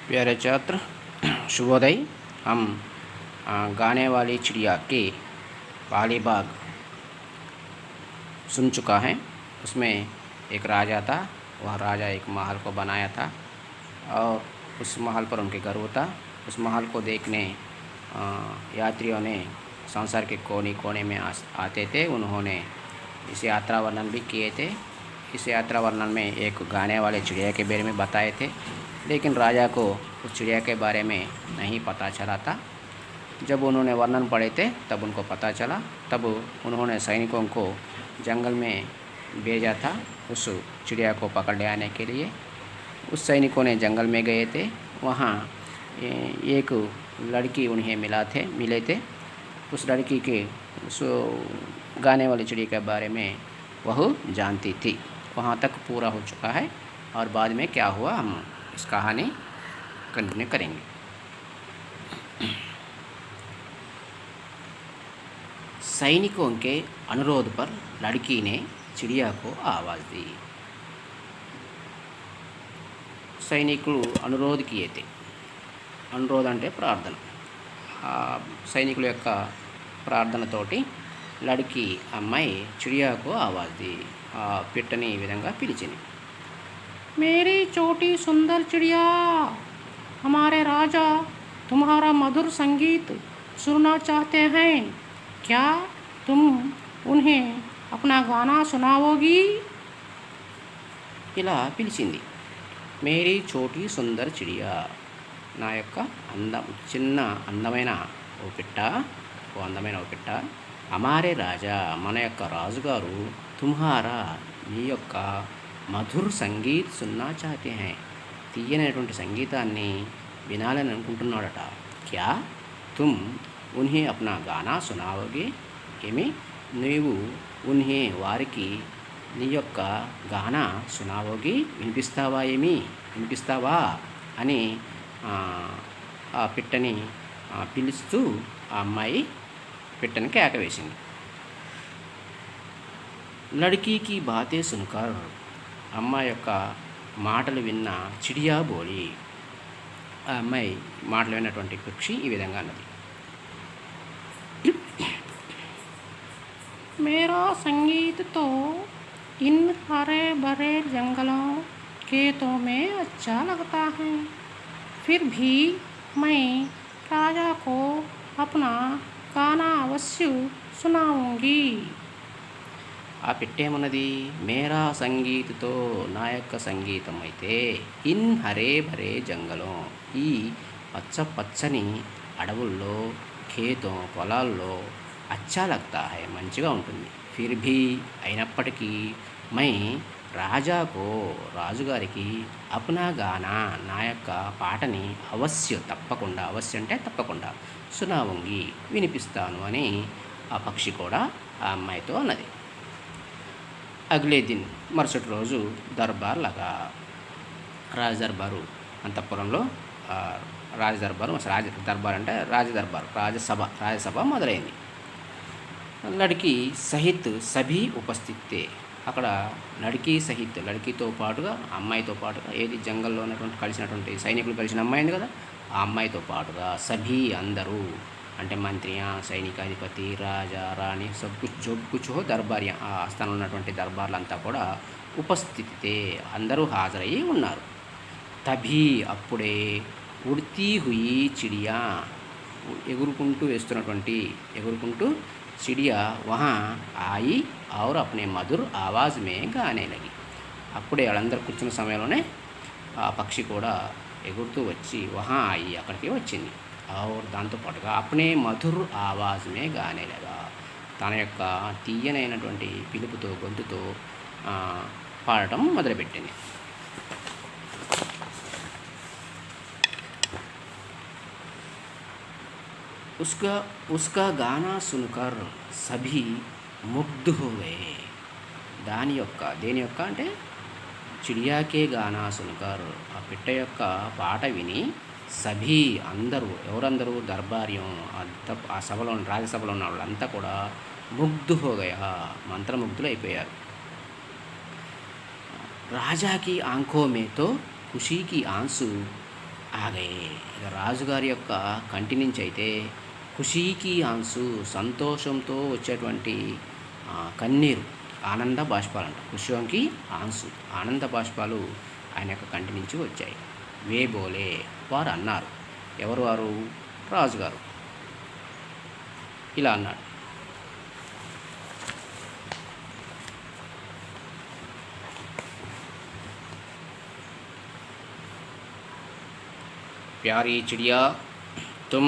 प्यारे छात्र, शुभोदय। हम गाने वाली चिड़िया के पहली भाग सुन चुका है। उसमें एक राजा था। वह राजा एक महल को बनाया था और उस महल पर उनके गर्व था। उस महल को देखने यात्रियों ने संसार के कोने कोने में आते थे। उन्होंने इस यात्रा वर्णन भी किए थे। इस यात्रा वर्णन में एक गाने वाले चिड़िया के बारे में बताए थे, लेकिन राजा को उस चिड़िया के बारे में नहीं पता चला था। जब उन्होंने वर्णन पढ़े थे तब उनको पता चला। तब उन्होंने सैनिकों को जंगल में भेजा था उस चिड़िया को पकड़ ले आने के लिए। उस सैनिकों ने जंगल में गए थे। वहाँ एक लड़की उन्हें मिले थे। उस लड़की के उस गाने वाली चिड़िया के बारे में वह जानती थी। वहाँ तक पूरा हो चुका है और बाद में क्या हुआ हम इस कहानी कंटिन्यू करेंगे। सैनिकों के अनुरोध पर लड़की ने चिड़िया को आवाज़ दी। సైనికులు అనురోధ కియేతే అనురోధ అంటే ప్రార్థన. సైనికుల యొక్క ప్రార్థనతోటి లड़की అమ్మాయి చిడియాకు ఆవాజ్ दी. ఆ పిట్టని ఈ విధంగా పిలిచింది. मेरी छोटी सुंदर चिड़िया, हमारे राजा तुम्हारा मधुर संगीत सुनना चाहते हैं। क्या तुम उन्हें अपना गाना सुनाओगी? ఇలా పిలిచింది. మేరీ చోటీ సుందర్ చిడియా, నా యొక్క అందమైన ఓ పిట్ట, హమారే రాజా, మన యొక్క రాజుగారు, తుమ్హారా, నీ యొక్క మధుర్ సంగీత్ సున్నా చాతే హై, తీయనటువంటి సంగీతాన్ని వినాలని అనుకుంటున్నాడట. క్యా తుమ్ ఉన్హే అప్నా గానా సునావోగే, ఏమి నీవు ఉన్హే వారికి నీ యొక్క గానా సునావోగి, వినిపిస్తావా అని ఆ పిట్టని పిలుస్తూ ఆ అమ్మాయి పిట్టని కేక వేసింది. లड़की బాతే సున్కర్, అమ్మాయి యొక్క మాటలు విన్న చిడియా బోలి, ఆ అమ్మాయి మాటలు విన్నటువంటి పక్షి ఈ విధంగా అన్నది. మేరా సంగీత్ తో इन हरे भरे जंगलों खेतों में अच्छा लगता है, फिर भी मैं राजा को अपना गाना अवश्य सुनाऊंगी. ఆ పిట్టేమన్నది, మేరా సంగీత్తో, నా యొక్క సంగీతం అయితే, ఇన్ హరే భరే జంగలం, ఈ పచ్చని అడవుల్లో, ఖేతం పొలాల్లో, అచ్చా లగ్తా హై, మంచిగా ఉంటుంది. ఫిర్ భీ, అయినప్పటికీ, మై రాజాకో, రాజుగారికి, అప్నా గానా, నా యొక్క పాటని తప్పకుండా, అవశ్య అంటే తప్పకుండా, సునావుంగి, వినిపిస్తాను అని ఆ పక్షి కూడా ఆ అమ్మాయితో అన్నది. అగ్లే దిన్, మరుసటి రోజు దర్బార్ లగా, రాజదర్బారు, అంతఃపురంలో రాజదర్బారు అంటే రాజసభ మొదలైంది. లड़की సహిత్ సభీ ఉపస్థితే, అక్కడ లड़की సహిత్, లड़कीతో పాటుగా, అమ్మాయితో పాటుగా, ఏది జంగల్లో ఉన్నటువంటి కలిసినటువంటి సైనికులు కలిసిన అమ్మాయింది కదా, ఆ అమ్మాయితో పాటుగా సభీ, అందరూ, అంటే మంత్రియా, సైనికాధిపతి, రాజా, రాణి, సబ్కుచ్ దర్బార్యా, ఆ ఆస్థానంలో ఉన్నటువంటి దర్బార్లంతా కూడా ఉపస్థితే, అందరూ హాజరయ్యి ఉన్నారు. తభీ, అప్పుడే, ఉడ్తీ హుయి చిడియా, ఎగురుకుంటూ चिड़िया वहाँ आई और अपने मधुर आवाज़ में गाने लगी. అప్పుడే వాళ్ళందరూ కూర్చున్న సమయంలోనే ఆ పక్షి కూడా ఎగురుతూ వచ్చి వహా అయ్యి అక్కడికి వచ్చింది. और దాంతోపాటుగా అప్నే మధుర్ ఆవాజ్ మే గానే లగా, తన యొక్క తీయనైనటువంటి పిలుపుతో, గొంతుతో పాడటం మొదలుపెట్టింది. उसका गाना सुनकर सभी मुग्ध हो गए. దేని యొక్క అంటే చిడియాకే గానా సున్కర్, ఆ పిట్ట యొక్క పాట విని, సభీ, ఎవరందరూ, దర్బార్యం, ఆ సభలో, రాజసభలో ఉన్న వాళ్ళంతా కూడా ముగ్ధు హోగయా, మంత్రముగ్ధులైపోయారు. రాజాకి ఆంఖో మే తో ఖుషీకి ఆన్సు ఆగయే. ఇక రాజుగారి యొక్క కంటి నుంచి అయితే ఖుషీకి ఆన్సు, సంతోషంతో వచ్చేటువంటి కన్నీరు, ఆనంద బాష్పాలంట. ఖుషికి ఆన్సు, ఆనంద బాష్పాలు ఆయన యొక్క కంటి నుంచి వచ్చాయి. వే బోలే, వారు అన్నారు. ఎవరు వారు? రాజుగారు ఇలా అన్నాడు. प्यारी चिड़िया, तुम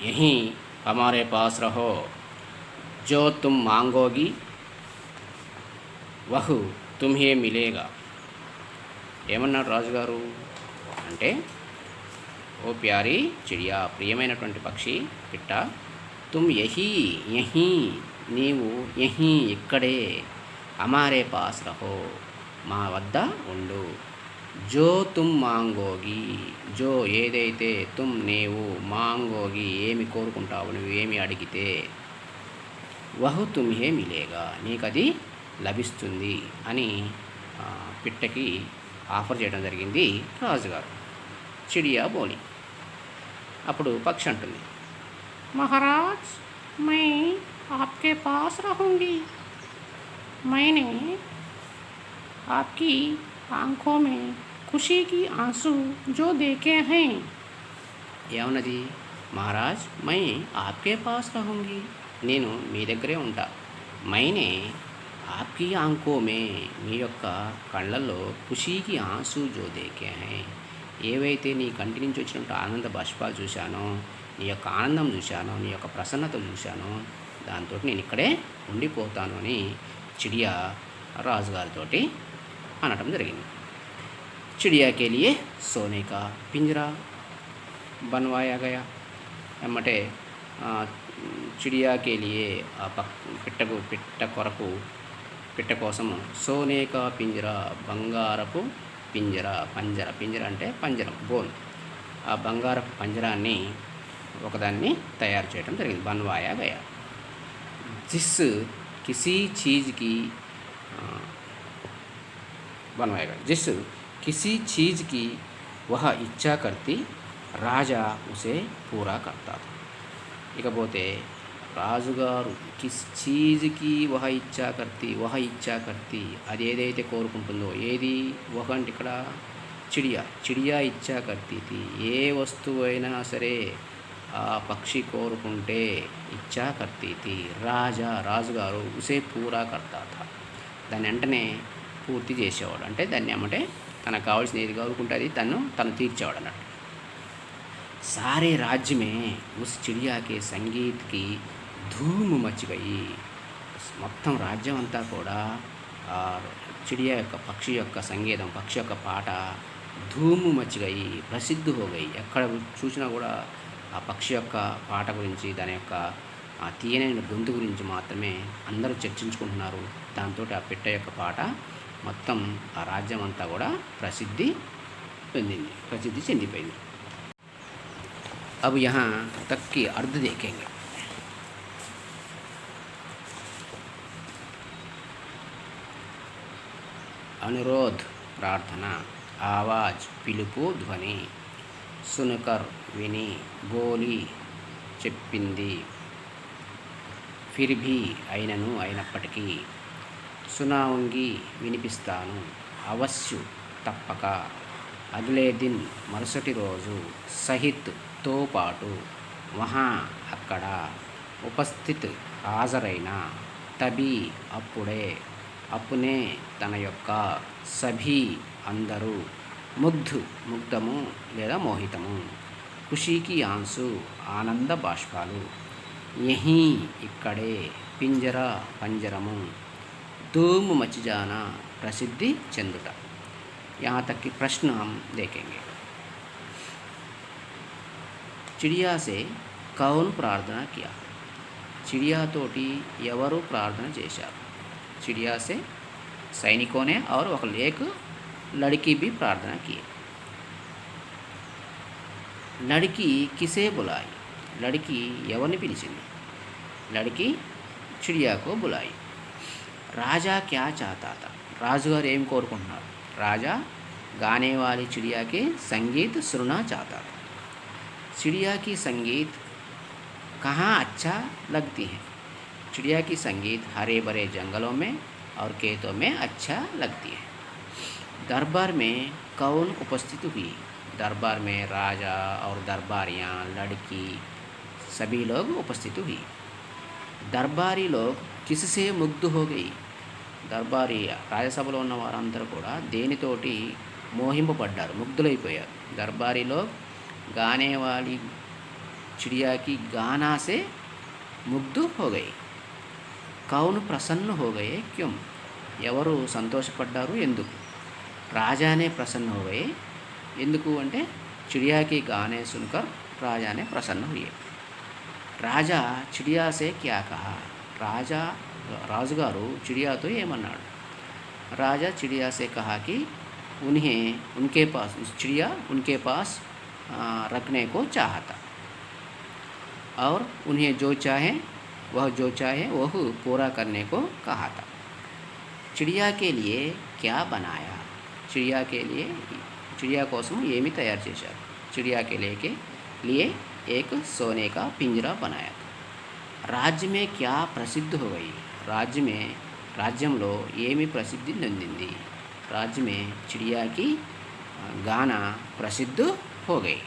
यहीं हमारे पास रहो, जो तुम मांगोगी वह तुम्हें मिलेगा. ఏమన్నాడు రాజుగారు అంటే, ఓ ప్యారీ చిడియా, ప్రియమైనటువంటి పక్షి పిట్ట, తుమ్ యహీ యహీ, నీవు యహీ ఇక్కడే, హమారే పాస్ రహో, మా వద్ద ఉండు, జో తుమ్ మాంగోగి, జో ఏదైతే, తుమ్ నీవు, మాంగోగి ఏమి కోరుకుంటావు, నువ్వు ఏమి అడిగితే, వహు తుమ్హే మిలేగా, నీకది లభిస్తుంది అని పిట్టకి ఆఫర్ చేయడం జరిగింది రాజుగారు. చిడియా బోలి. అప్పుడు పక్షి అంటుంది, మహారాజ్ మై ఆప్కే పాస్ రహూంగి, मैंने आपकी आँखों में खुशी की आंसू जो देखे हैं. ఏమన్నది? మహారాజ్ మై ఆప్కే పాస్ రహూంగి, నేను మీ దగ్గరే ఉంటా. మైనే ఆప్కి ఆంఖో మే, మీ యొక్క కళ్ళల్లో ఖుషీకి ఆంసు జో దేకే హై, ఏవైతే నీ కంటి నుంచి వచ్చినట్టు ఆనంద బాష్పాలు చూశానో, నీ యొక్క ఆనందం చూశానో, నీ యొక్క ప్రసన్నత చూశానో, దాంతో నేను ఇక్కడే ఉండిపోతాను అని చిడియా రాజుగారితో అనటం జరిగింది. चिड़िया के लिए सोने का पिंजरा बनवाया गया. एमटे चिड़िया के लिए पिट्ट कोरकु पिट्ट कोसम सोने का पिंजरा, बंगारपु पिंजरा, पंजरा, पिंजरा అంటే పంజరం, బోన్, ఆ బంగారపు పంజరాన్ని ఒకదాన్ని తయారు చేయడం జరిగింది. बनवाया गया. जिस किसी चीज़ की बनवाया गया, जिस किसी चीज़ की वह इच्छा करती राजा उसे पूरा करता था. ఇకపోతే రాజుగారు కిస్ చీజ్కి వహ ఇచ్చా కర్తి, అది ఏదైతే కోరుకుంటుందో, ఏది వహ అంటే ఇక్కడ చిడియా ఇచ్చా కర్తీతి, ఏ వస్తువు అయినా సరే ఆ పక్షి కోరుకుంటే ఇచ్చా కర్తీతి, రాజుగారు ఉసే పూరా కర్తా థా, దాన్ని వెంటనే పూర్తి చేసేవాడు. అంటే దాన్ని ఏమంటే తనకు కావాల్సిన ఏది కోరుకుంటే అది తను తీర్చేవాడు అన్నట్టు. सारे राज्य में उस चिड़िया के संगीत की धूम मच गई. మొత్తం రాజ్యం అంతా కూడా చిడియా యొక్క పక్షి యొక్క సంగీతం, పక్షి యొక్క పాట ధూము మచ్చిగయి, ప్రసిద్ధి హోగయి. ఎక్కడ చూసినా కూడా ఆ పక్షి యొక్క పాట గురించి, దాని యొక్క ఆ తీయనైన గొంతు గురించి మాత్రమే అందరూ చర్చించుకుంటున్నారు. దాంతో ఆ పిట్ట యొక్క పాట మొత్తం ఆ రాజ్యం అంతా కూడా ప్రసిద్ధి చెందిపోయింది. अब यहाँ तक की अर्थ देखेंगे. अनुरोध, प्रार्थना, आवाज़, पिలుపు, ధ్వని, सुनकर, విని, बोली, చెప్పింది, फिर भी, అయినను, అయినప్పటికీ, सुनाऊंगी, వినిపిస్తాను, అవశ్య, తప్పక, అగలే దిన్, మరుసటి రోజు, సహిత్, తో పాటు, వహా, అక్కడ, ఉపస్థిత్, హాజరైన, తబీ, అప్పుడే, అప్పునే, తన యొక్క, సభీ, అందరూ, ముగ్ధము లేదా మోహితము, ఖుషీకి ఆన్సు, ఆనంద బాష్పాలు, యహీ, ఇక్కడే, పింజరా, పంజరము, ధూమ్ మచి జానా, ప్రసిద్ధి చెందుట. यहाँ तक की प्रश्न हम देखेंगे. चिड़िया से कौन प्रार्थना किया? चिड़िया तोटी ఎవరు ప్రార్థన చేశారు? चिड़िया से सैनिकों ने और एक लड़की भी प्रार्थना की. लड़की किसे बुलाई? लड़की ఎవరిని పిలిచింది? लड़की चिड़िया को बुलाई. राजा क्या चाहता था? రాజుగారు ఏం కోరుకుంటున్నారు? రాజా गाने वाली चिड़िया के संगीत सुनना चाहता था। चिड़िया की संगीत कहाँ अच्छा लगती है? चिड़िया की संगीत हरे भरे जंगलों में और खेतों में अच्छा लगती है। दरबार में कौन उपस्थित हुई? दरबार में राजा और दरबारियाँ, लड़की, सभी लोग उपस्थित हुई। దర్బారీ లోగ్ కిస్సే ముగ్ధ హో గయి? దర్బారీ రాజసభలో ఉన్న వారందరూ కూడా దేనితోటి మోహింపబడ్డారు, ముగ్ధులైపోయారు. దర్బారీలో గానే వాली चिड़िया की गाना से ముగ్ధ హో గయి. కౌన్ ప్రసన్న హో గయే క్యూం? ఎవరు సంతోషపడ్డారు, ఎందుకు? రాజానే ప్రసన్న హో గయే. ఎందుకు అంటే चिड़िया की गाने सुनकर राजाने प्रसन्न हुए. రాజా చిడియాసే క్యా కహా? రాజుగారు చిడియాతో ఏమన్నాడు? राजा चिड़िया से कहा कि उन्हें उनके पास चिड़िया उनके पास रखने को चाहता और उन्हें जो चाहे वह पूरा करने को कहा था. चिड़िया के लिए क्या बनाया? चिड़िया కోసం ఏమి తయారు చేశారు? चिड़िया के लिए एक सोने का पिंजरा बनाया था. राज्य में क्या प्रसिद्ध हो गई? राज्యంలో ఏమి ప్రసిద్ధి నొందింది? राज्य में चिड़िया की गाना प्रसिद्ध हो गई.